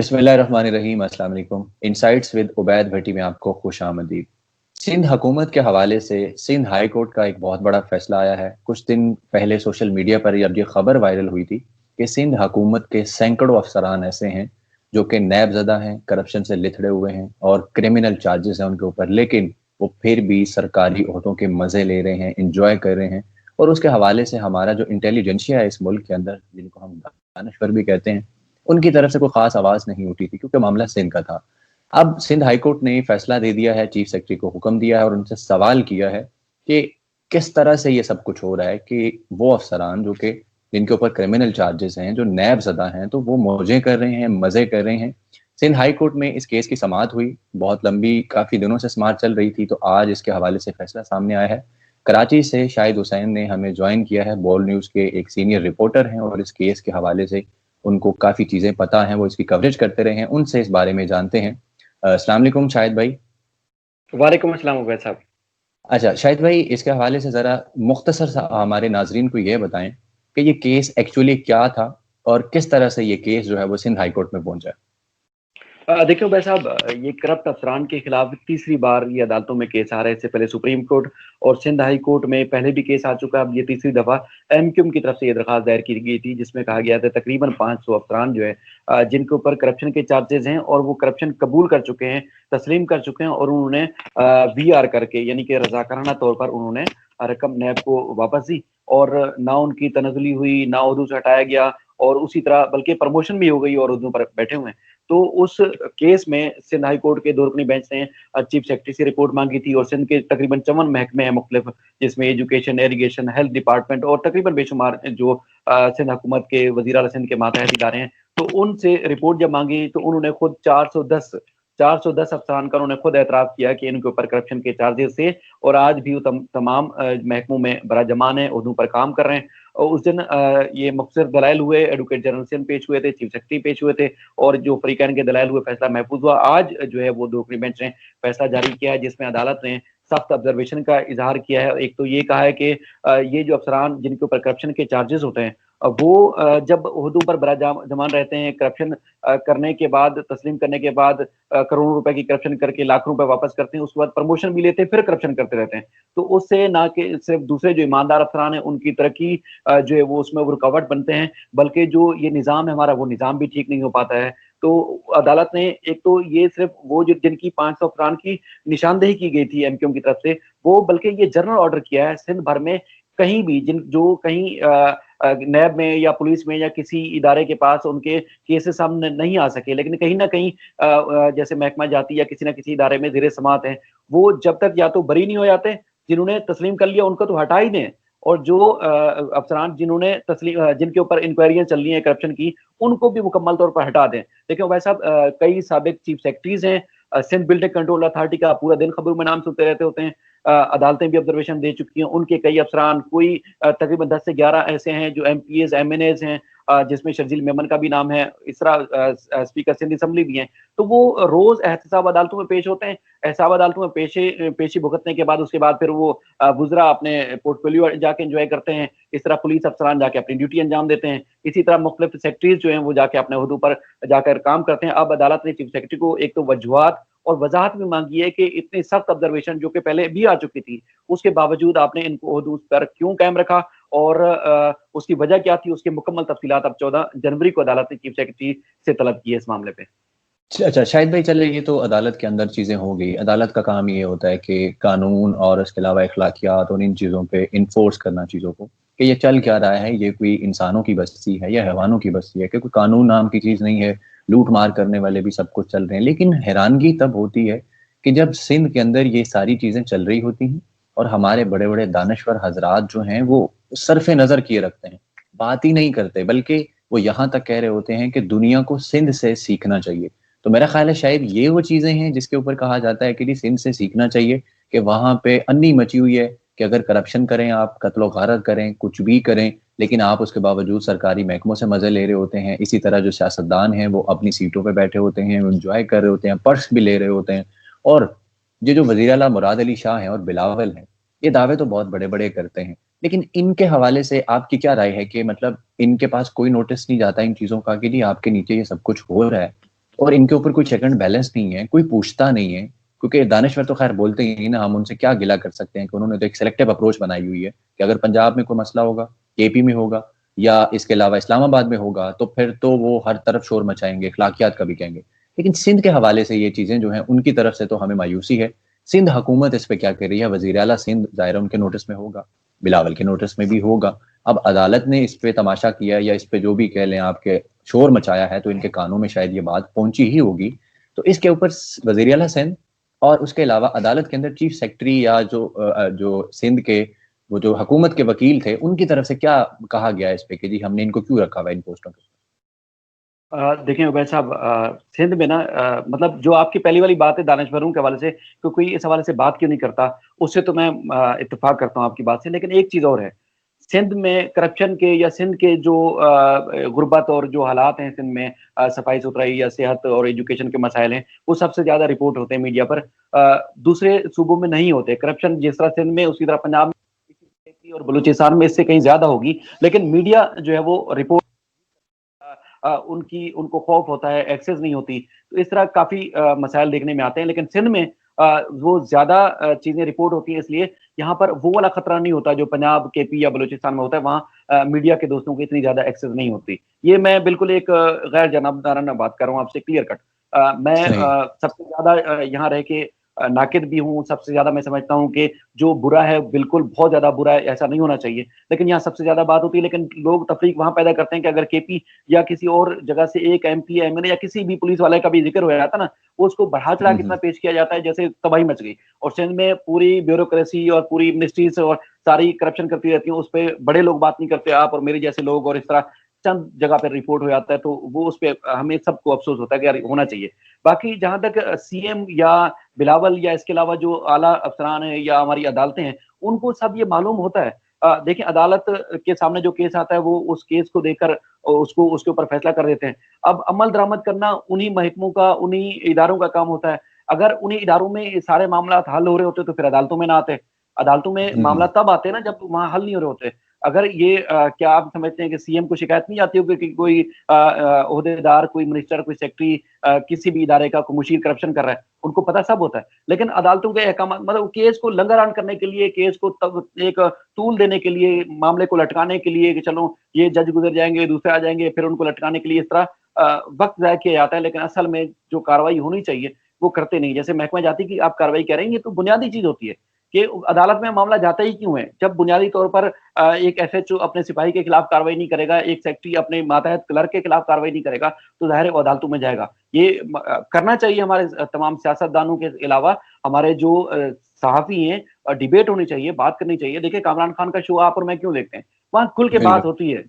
बिस्मिल्लाहिर्रहमानिर्रहीम। अस्सलाम वालेकुम। इनसाइट्स विद उबैद भट्टी में आपको खुश आमदीद। सिंध हुकूमत के हवाले से सिंध हाई कोर्ट का एक बहुत बड़ा फैसला आया है। कुछ दिन पहले सोशल मीडिया पर अब ये खबर वायरल हुई थी कि सिंध हुकूमत के सैकड़ों अफसरान ऐसे हैं जो कि नैबज़दा हैं, करप्शन से लिथड़े हुए हैं और क्रिमिनल चार्जेस हैं उनके ऊपर, लेकिन वो फिर भी सरकारी ओहदों के मज़े ले रहे हैं, इंजॉय कर रहे हैं। और उसके हवाले से हमारा जो इंटेलिजेंशिया है इस मुल्क के अंदर, जिनको हम दानश्वर भी कहते हैं, उनकी तरफ से कोई खास आवाज नहीं उठी थी क्योंकि मामला सिंध का था। अब सिंध हाईकोर्ट ने फैसला दे दिया है, चीफ सेक्रेटरी को हुक्म दिया है और उनसे सवाल किया है कि किस तरह से ये सब कुछ हो रहा है कि वो अफसरान जो कि जिनके ऊपर क्रिमिनल चार्जेस हैं, जो नैब ज़दा हैं, तो वो मौजे कर रहे हैं, मजे कर रहे हैं। सिंध हाई कोर्ट में इस केस की समाअत हुई, बहुत लंबी, काफी दिनों से समाअत चल रही थी, तो आज इसके हवाले से फैसला सामने आया है। कराची से शाहिद हुसैन ने हमें ज्वाइन किया है, बोल न्यूज के एक सीनियर रिपोर्टर हैं और इस केस के हवाले से उनको काफ़ी चीज़ें पता हैं, वो इसकी कवरेज करते रहे हैं, उनसे इस बारे में जानते हैं। अस्सलाम वालेकुम शाहिद भाई। वालेकुम अस्सलाम उबैद साहब। अच्छा शाहिद भाई, इसके हवाले से ज़रा मुख्तसर सा हमारे नाजरीन को ये बताएं कि ये केस एक्चुअली क्या था और किस तरह से ये केस जो है वो सिंध हाई कोर्ट में पहुंचा। देखिए उबैद साहब, ये करप्ट अफसरान के खिलाफ तीसरी बार ये अदालतों में केस आ रहा है। इससे पहले सुप्रीम कोर्ट और सिंध हाई कोर्ट में पहले भी केस आ चुका है। अब ये तीसरी दफा एमक्यूएम की तरफ से ये दरखास्त दायर की गई थी, जिसमें कहा गया था तकरीबन 500 अफसरान जो है जिनके ऊपर करप्शन के चार्जेस हैं और वो करप्शन कबूल कर चुके हैं, तस्लीम कर चुके हैं और उन्होंने वीआर करके, यानी कि रजाकाराना तौर पर उन्होंने रकम नैब को वापस दी और ना उनकी तनजुली हुई, ना उहदों से हटाया गया और उसी तरह बल्कि प्रमोशन भी हो गई और उहदों पर बैठे हुए हैं। तो उस केस में सिंध हाई कोर्ट के दो रुकनी बेंच ने चीफ सेक्रेटरी से रिपोर्ट मांगी थी और सिंध के तकरीबन 54 महकमे हैं मुख्तलिफ, जिसमें एजुकेशन, इरीगेशन, हेल्थ डिपार्टमेंट और तकरीबन बेशुमार जो सिंध हुकूमत के वजीर आला सिंध के मातहत इदारे हैं। तो उनसे रिपोर्ट जब मांगी तो उन्होंने खुद 410 अफसरान का उन्होंने खुद एतराफ़ किया कि इनके ऊपर करप्शन के चार्जेस थे और आज भी वो तमाम महकमों में बराजमान है, उहदों पर काम कर रहे हैं। और उस दिन ये मुख्तसर दलाइल हुए, एडवोकेट जनरल सिंध पेश हुए थे, चीफ सेक्रेटरी पेश हुए थे और जो फरीकैन के दलाइल हुए, फैसला महफूज हुआ। आज जो है वो दो रुकनी बेंच ने फैसला जारी किया है, जिसमें अदालत ने सख्त ऑब्जर्वेशन का इजहार किया है। एक तो ये कहा है कि ये जो अफसरान जिनके ऊपर करप्शन के चार्जेस होते हैं, वो जब ओहदों पर बराजमान रहते हैं, करप्शन करने के बाद, तस्लीम करने के बाद करोड़ों रुपए की करप्शन करके लाखों रुपए वापस करते हैं, उसके बाद प्रमोशन भी लेते हैं, फिर करप्शन करते रहते हैं। तो उससे ना कि सिर्फ दूसरे जो ईमानदार अफसरान हैं उनकी तरक्की जो है वो उसमें वो रुकावट बनते हैं, बल्कि जो ये निज़ाम है हमारा, वो निज़ाम भी ठीक नहीं हो पाता है। तो अदालत ने एक तो ये सिर्फ वो जो जिनकी 500 अफसरान की निशानदेही की गई थी एमक्यूएम की तरफ से, वो बल्कि ये जनरल ऑर्डर किया है सिंध भर में कहीं भी जिन जो कहीं नैब में या पुलिस में या किसी इदारे के पास उनके केसेस सामने नहीं आ सके, लेकिन कहीं ना कहीं जैसे महकमा जाती या किसी ना किसी इदारे में ज़ेरे समात हैं, वो जब तक या तो बरी नहीं हो जाते, जिन्होंने तस्लीम कर लिया उनको तो हटा ही दें, और जो अफसरान जिन्होंने तस्लीम जिनके ऊपर इंक्वायरियां चल रही हैं करप्शन की, उनको भी मुकम्मल तौर पर हटा दें। देखिए वैसे साहब, कई साबिक चीफ सेक्रेटरीज हैं, सिंध बिल्डिंग कंट्रोल अथॉरिटी का पूरा दिन खबरों में नाम सुनते रहते होते हैं, अदालतें भी ऑब्जर्वेशन दे चुकी हैं, उनके कई अफसरान, कोई तकरीबन 10 से 11 ऐसे हैं जो एमपीएज एमएनएज हैं, जिसमें शर्जील मेमन का भी नाम है, इस तरह स्पीकर सिंध असम्बली भी हैं। तो वो रोज एहतसाब अदालतों में पेश होते हैं, एहतसाब अदालतों में पेशी भुगतने के बाद उसके बाद फिर वो गुजरा अपने पोर्टफोलियो जाके एंजॉय करते हैं। इस तरह पुलिस अफसरान जाके अपनी ड्यूटी अंजाम देते हैं, इसी तरह मुख्तलिफ सेक्रेटरीज जो हैं वो जाके अपने ओहदों पर जाकर काम करते हैं। अब अदालत ने चीफ सेक्रेटरी को एक तो वजूहात और वजाहत भी मांगी है कि इतनी सख्त ऑब्जर्वेशन जो कि पहले भी आ चुकी थी, उसके बावजूद आपने इनको ओहदों पर क्यों कायम रखा और उसकी वजह क्या थी, उसकी मुकम्मल तफसीलात अब 14 जनवरी को अदालत ने चीफ सेक्रेटरी से तलब की है इस मामले पे। अच्छा शाहिद भाई, चले, ये तो अदालत के अंदर चीज़ें हो गई। अदालत का काम ये होता है कि कानून और इसके अलावा अखलाकियात और इन चीज़ों पे इन्फोर्स करना चीज़ों को, कि ये चल क्या रहा है, ये कोई इंसानों की बस्ती है या हैवानों की बस्ती है, कि कोई कानून नाम की चीज़ नहीं है, लूट मार करने वाले भी सब कुछ चल रहे हैं। लेकिन हैरानगी तब होती है कि जब सिंध के अंदर ये सारी चीज़ें चल रही होती हैं और हमारे बड़े बड़े दानश्वर हजरात जो हैं वो सरफे नज़र किए रखते हैं, बात ही नहीं करते, बल्कि वो यहाँ तक कह रहे होते हैं कि दुनिया को सिंध से सीखना चाहिए। तो मेरा ख्याल है शायद ये वो चीजें हैं जिसके ऊपर कहा जाता है कि जी सिंध से सीखना चाहिए, कि वहां पे अन्नी मची हुई है कि अगर करप्शन करें, आप कत्लो गारत करें, कुछ भी करें, लेकिन आप उसके बावजूद सरकारी महकमों से मजे ले रहे होते हैं। इसी तरह जो सियासतदान हैं वो अपनी सीटों पे बैठे होते हैं, इंजॉय कर रहे होते हैं, पर्स भी ले रहे होते हैं। और ये जो वजीर आला मुराद अली शाह हैं और बिलावल हैं, ये दावे तो बहुत बड़े बड़े करते हैं, लेकिन इनके हवाले से आपकी क्या राय है कि मतलब इनके पास कोई नोटिस नहीं जाता इन चीजों का कि जी आपके नीचे ये सब कुछ हो रहा है और इनके ऊपर कोई चेक एंड बैलेंस नहीं है, कोई पूछता नहीं है। क्योंकि दानश्वर तो खैर बोलते ही नहीं ना, हम उनसे क्या गिला कर सकते हैं कि उन्होंने तो एक सेलेक्टिव अप्रोच बनाई हुई है कि अगर पंजाब में कोई मसला होगा, केपी में होगा या इसके अलावा इस्लामाबाद में होगा, तो फिर तो वो हर तरफ शोर मचाएंगे, अखलाकियात का भी कहेंगे। लेकिन सिंध के हवाले से ये चीजें जो हैं उनकी तरफ से तो हमें मायूसी है। सिंध हुकूमत इस पे क्या कर रही है? वजीर आला सिंध ज़ाहिर उनके नोटिस में होगा, बिलावल के नोटिस में भी होगा। अब अदालत ने इस पे तमाशा किया या इस पे जो भी कह लें आपके शोर मचाया है, तो इनके कानों में शायद ये बात पहुंची ही होगी। तो इसके ऊपर वजीर आला सिंध और उसके अलावा अदालत के अंदर चीफ सेक्रेटरी या जो सिंध के वो जो हुकूमत के वकील थे, उनकी तरफ से क्या कहा गया इस पे कि जी हमने इनको क्यों रखा हुआ है इन पोस्टों पे? देखिए उबैद साहब, सिंध में ना मतलब जो आपकी पहली वाली बात है दानिशवरों के हवाले से कि कोई इस हवाले से बात क्यों नहीं करता, उससे तो मैं इत्तेफाक करता हूँ आपकी बात से। लेकिन एक चीज़ और है, सिंध में करप्शन के या सिंध के जो गुर्बत और जो हालात हैं सिंध में, सफाई सुथराई या सेहत और एजुकेशन के मसाइल हैं, वो सबसे ज़्यादा रिपोर्ट होते हैं मीडिया पर। दूसरे सूबों में नहीं होते करप्शन। जिस तरह सिंध में, उसी तरह पंजाब में और बलूचिस्तान में इससे कहीं ज़्यादा होगी, लेकिन मीडिया जो है वो रिपोर्ट उनकी उनको खौफ होता है, एक्सेस नहीं होती। तो इस तरह काफ़ी मसाइल देखने में आते हैं। लेकिन सिंध में वो ज़्यादा चीज़ें रिपोर्ट होती हैं, इसलिए यहाँ पर वो वाला खतरा नहीं होता जो पंजाब, केपी या बलूचिस्तान में होता है। वहाँ मीडिया के दोस्तों को इतनी ज़्यादा एक्सेस नहीं होती। ये मैं बिल्कुल एक गैर जनाबदाराना बात कर रहा हूँ आपसे, क्लियर कट। मैं सही। सबसे ज़्यादा यहाँ रह के नाकिद भी हूँ। सबसे ज़्यादा मैं समझता हूँ कि जो बुरा है, बिल्कुल बहुत ज़्यादा बुरा है, ऐसा नहीं होना चाहिए। लेकिन यहाँ सबसे ज़्यादा बात होती है, लेकिन लोग तफरीक वहाँ पैदा करते हैं कि अगर केपी या किसी और जगह से एक एमपी, एमएलए या किसी भी पुलिस वाले का भी जिक्र हो जाता ना, वो उसको बढ़ा चढ़ा के इतना पेश किया जाता है जैसे तबाही मच गई। और सिंध में पूरी ब्यूरोक्रेसी और पूरी मिनिस्ट्रीज और सारी करप्शन करती रहती है, उस पर बड़े लोग बात नहीं करते, आप और मेरे जैसे लोग, और इस तरह चंद जगह पर रिपोर्ट हो जाता है, तो वो उस पर हमें सबको अफसोस होता है कि यार होना चाहिए। बाकी जहां तक सीएम या बिलावल या इसके अलावा जो आला अफसरान है या हमारी अदालतें हैं, उनको सब ये मालूम होता है। देखिए अदालत के सामने जो केस आता है, वो उस केस को देखकर उसको उसके ऊपर फैसला कर देते हैं। अब अमल दरामद करना उन्हीं महकमों का, उन्हीं इदारों का काम होता है। अगर उन्हीं इदारों में ये सारे मामला हल हो रहे होते तो फिर अदालतों में ना आते। अदालतों में मामला तब आते हैं ना जब वहां हल नहीं हो रहे होते। अगर ये क्या आप समझते हैं कि सीएम को शिकायत नहीं आती होगी कि कोई ओहदेदार, कोई मिनिस्टर, कोई सेक्रेटरी किसी भी इदारे का कोई मुशीर करप्शन कर रहा है? उनको पता सब होता है। लेकिन अदालतों के अहकाम, मतलब केस को लंगरआन करने के लिए, केस को तब एक तूल देने के लिए, मामले को लटकाने के लिए कि चलो ये जज गुजर जाएंगे, दूसरे आ जाएंगे, फिर उनको लटकाने के लिए इस तरह वक्त ज़ाया किया जाता है। लेकिन असल में जो कार्रवाई होनी चाहिए वो करते नहीं। जैसे महकमा जाती की आप कार्रवाई कह रहे हैं, ये तो बुनियादी चीज होती है कि अदालत में मामला जाता ही क्यों है। जब बुनियादी तौर पर एक एसएचओ अपने सिपाही के खिलाफ कार्रवाई नहीं करेगा, एक सेक्रेटरी अपने मातहत क्लर्क के खिलाफ कार्रवाई नहीं करेगा, तो जाहिर है वो अदालतों में जाएगा। ये करना चाहिए हमारे तमाम सियासतदानों के अलावा हमारे जो सहाफी हैं। डिबेट होनी चाहिए, बात करनी चाहिए। देखिए कामरान खान का शो आप और मैं क्यों देखते हैं? वहाँ खुल के बात बिल्कुल। होती है।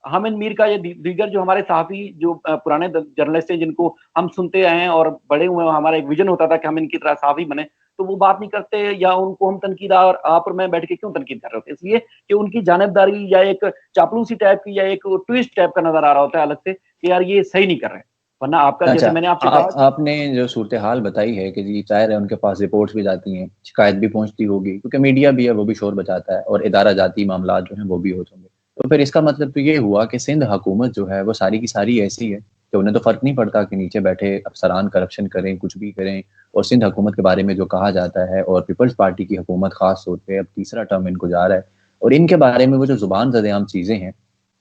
हामिद मीर का, ये दीगर जो हमारे सहाफ़ी जो पुराने जर्नलिस्ट हैं जिनको हम सुनते आए हैं और बड़े हुए हैं, हमारा एक विज़न होता था कि हम इनकी तरह सहाफ़ी बने, तो वो बात नहीं करते या उनको हम तनकीद, और आप और मैं बैठ के क्यों तनकीद कर रहे होते हैं? इसलिए कि उनकी जानिबदारी या एक चापलूसी टाइप की या एक ट्विस्ट टाइप का नज़र आ रहा होता है अलग से कि यार ये सही नहीं कर रहे हैं। वरना आपका, अच्छा, जैसे मैंने आपसे कहा। आपने जो सूरत हाल बताई है कि जी ज़ाहिर है उनके पास रिपोर्ट्स भी जाती हैं, शिकायत भी पहुंचती होगी, क्योंकि मीडिया भी है वो भी शोर बचाता है और इदारा जाती मामला जो हैं वो भी होते होंगे। तो फिर इसका मतलब तो ये हुआ कि सिंध हुकूमत जो है वो सारी की सारी ऐसी है कि उन्हें तो फ़र्क नहीं पड़ता कि नीचे बैठे अफसरान करप्शन करें, कुछ भी करें। और सिंध हुकूमत के बारे में जो कहा जाता है, और पीपल्स पार्टी की हुकूमत ख़ास तौर पर अब तीसरा टर्म इनको जा रहा है, और इनके बारे में वो जो ज़ुबान ज़देआम चीज़ें हैं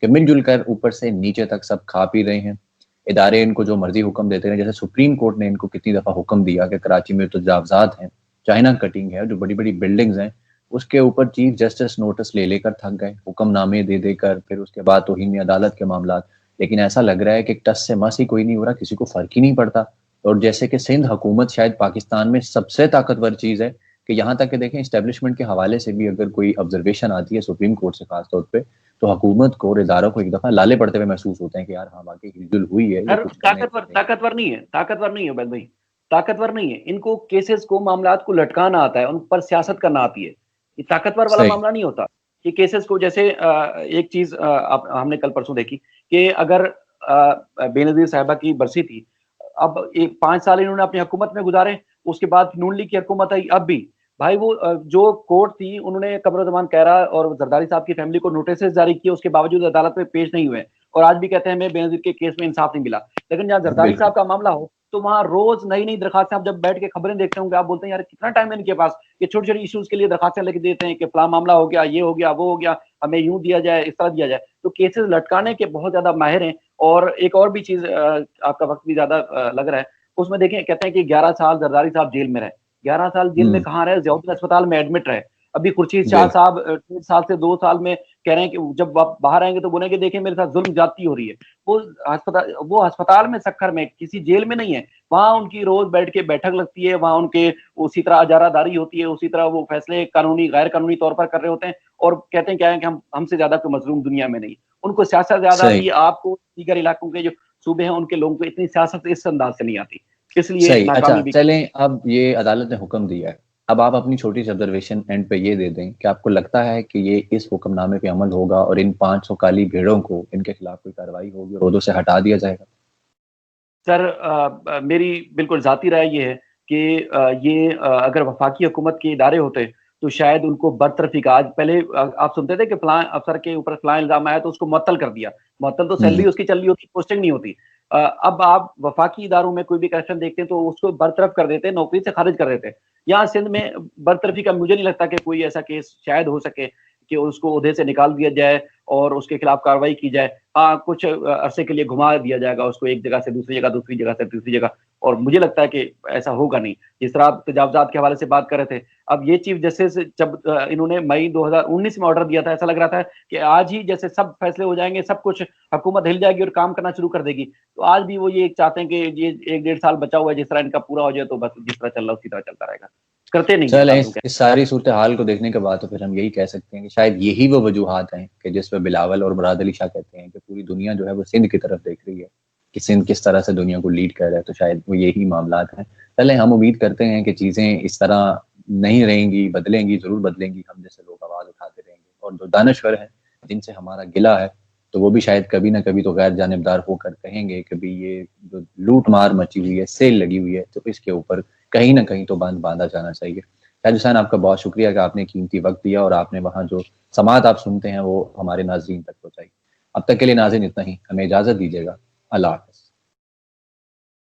कि मिलजुल कर ऊपर से नीचे तक सब खा पी रहे हैं, इदारे इनको जो मर्जी हुक्म देते हैं। जैसे सुप्रीम कोर्ट ने इनको कितनी दफ़ा हुक्म दिया कि कराची में तो तजावजात हैं, चाइना कटिंग है, जो बड़ी बड़ी बिल्डिंग्स हैं, उसके ऊपर चीफ जस्टिस नोटिस ले लेकर थक गए, हुक्मनामे दे देकर, फिर उसके बाद तौहीन अदालत के मामला। लेकिन ऐसा लग रहा है कि टस से मस ही कोई नहीं हो रहा, किसी को फर्क ही नहीं पड़ता। और जैसे कि सिंध हुकूमत शायद पाकिस्तान में सबसे ताकतवर चीज़ है कि यहाँ तक कि देखें इस्टेब्लिशमेंट के हवाले से भी अगर कोई ऑब्जर्वेशन आती है सुप्रीम कोर्ट से खास तौर पर, तो हुकूमत को और इदारों को एक दफ़ा लाले पड़ते हुए महसूस होते हैं कि यार हाँ वाकई हिलजुल हुई है, ये हर कुछ करने ताकतवर के लिए। ताकतवर नहीं है, ताकतवर नहीं है उबैद भाई, ताकतवर नहीं है। इनको केसेस को, मामलात को लटकाना आता है, उन पर सियासत करना आती है। ये ताकतवर वाला सही। मामला नहीं होता। ये केसेस को, जैसे एक चीज हमने कल परसों देखी कि अगर बेनजीर साहिबा की बरसी थी, अब एक 5 साल इन्होंने अपनी हुकूमत में गुजारे, उसके बाद नून लीग की हुकूमत आई, अब भी भाई वो जो कोर्ट थी, उन्होंने कमरुज़्ज़मान कहरा और जरदारी साहब की फैमिली को नोटिस जारी किए, उसके बावजूद अदालत में पेश नहीं हुए। और आज भी कहते हैं हमें बेनजीर के केस में इंसाफ नहीं मिला। लेकिन जहाँ जरदारी साहब का मामला हो तो वहाँ रोज नई नई दरखास्तें, आप जब बैठ के खबरें देखते होंगे आप बोलते हैं यार कितना टाइम है इनके पास, ये छोटे छोटे इश्यूज के लिए दरखास्तें लेके देते हैं कि फला मामला हो गया, ये हो गया, वो हो गया, हमें यूं दिया जाए, इस तरह दिया जाए। तो केसेस लटकाने के बहुत ज्यादा माहिर हैं। और एक और भी चीज, आपका वक्त भी ज्यादा लग रहा है, उसमें देखें कहते हैं कि 11 साल जरदारी साहब जेल में रहे। 11 साल जेल में कहाँ रहे? जियाउद्दीन अस्पताल में एडमिट रहे। अभी खुर्शीद शाह साहब 1.5 साल से 2 साल में कह रहे हैं कि जब बाहर आएंगे तो बोलेंगे देखें मेरे साथ जुल्म ज्यादती हो रही है। वो अस्पताल में, सक्खर में, किसी जेल में नहीं है। वहां उनकी रोज बैठ के बैठक लगती है, वहां उनके उसी तरह अजारादारी होती है, उसी तरह वो फैसले कानूनी गैर कानूनी तौर पर कर रहे होते हैं और कहते हैं क्या है कि हमसे ज्यादा कोई मजलूम दुनिया में नहीं। उनको सियासत ज्यादा आती है, आपको दीगर इलाकों के जो सूबे हैं उनके लोगों को इतनी सियासत इस अंदाज से नहीं आती, इसलिए सही। अच्छा नाकामी भी। चलें, अब ये अदालत ने हुक्म दिया है, अब आप अपनी छोटी सी ऑब्जर्वेशन एंड पे ये दे दें कि आपको लगता है कि ये इस हुक्मनामे पे अमल होगा और इन 500 काली भेड़ों को, इनके खिलाफ कोई कार्रवाई होगी और ओहदों से हटा दिया जाएगा? सर मेरी बिल्कुल ज़ाती राय ये है कि ये अगर वफाकी हुकूमत के इदारे होते तो शायद उनको बरतरफी का, आज पहले आप सुनते थे कि फलां अफसर के ऊपर फलां इल्ज़ाम आया तो उसको मुअत्तल कर दिया। मुअत्तल तो सैलरी उसकी चल रही होती, पोस्टिंग नहीं होती। अब आप वफाकी इदारों में कोई भी करप्शन देखते हैं तो उसको बरतरफ कर देते हैं, नौकरी से खारिज कर देते हैं। यहाँ सिंध में बरतरफी का मुझे नहीं लगता कि कोई ऐसा केस शायद हो सके कि उसको ओहदे से निकाल दिया जाए और उसके खिलाफ कार्रवाई की जाए। हाँ, कुछ अरसे के लिए घुमा दिया जाएगा उसको, एक जगह से दूसरी जगह, दूसरी जगह से तीसरी जगह, और मुझे लगता है कि ऐसा होगा नहीं। जिस तरह आप तजावुज़ात के हवाले से बात कर रहे थे, अब ये चीफ जस्टिस जब इन्होंने मई 2019 में ऑर्डर दिया था, ऐसा लग रहा था कि आज ही जैसे सब फैसले हो जाएंगे, सब कुछ हुकूमत हिल जाएगी और काम करना शुरू कर देगी। तो आज भी वो ये चाहते हैं कि ये 1-1.5 साल बचा हुआ है, जिस तरह इनका पूरा हो जाए तो बस जिस तरह चल रहा है उसी तरह चलता रहेगा। करते नहीं है चल, फालतू के। इस सारी सूरत हाल को देखने के बाद तो फिर हम यही कह सकते हैं कि शायद यही वो वजूहात हैं कि जिस पर बिलावल और मुराद अली शाह कहते हैं कि पूरी दुनिया जो है वो सिंध की तरफ देख रही है कि सिंध किस तरह से दुनिया को लीड कर रहा है। तो शायद वो यही मामलात हैं। पहले हम उम्मीद करते हैं कि चीज़ें इस तरह नहीं रहेंगी, बदलेंगी, ज़रूर बदलेंगी। हम जैसे लोग आवाज़ उठाते रहेंगे और जो दानश्वर हैं जिनसे हमारा गिला है तो वो भी शायद कभी ना कभी तो गैर जानिबदार होकर कहेंगे कि भी ये जो लूट मार मची हुई है, सेल लगी हुई है, तो इसके ऊपर कहीं ना कहीं तो बांधा जाना चाहिए। शाहिद हुसैन, आपका बहुत शुक्रिया कि आपने कीमती वक्त दिया और आपने वहाँ जो समात आप सुनते हैं वो हमारे नाज़रीन तक पहुँचाई। अब तक के लिए नाज़रीन इतना ही, हमें इजाज़त दीजिएगा। अल्लाह हाफ़िज़।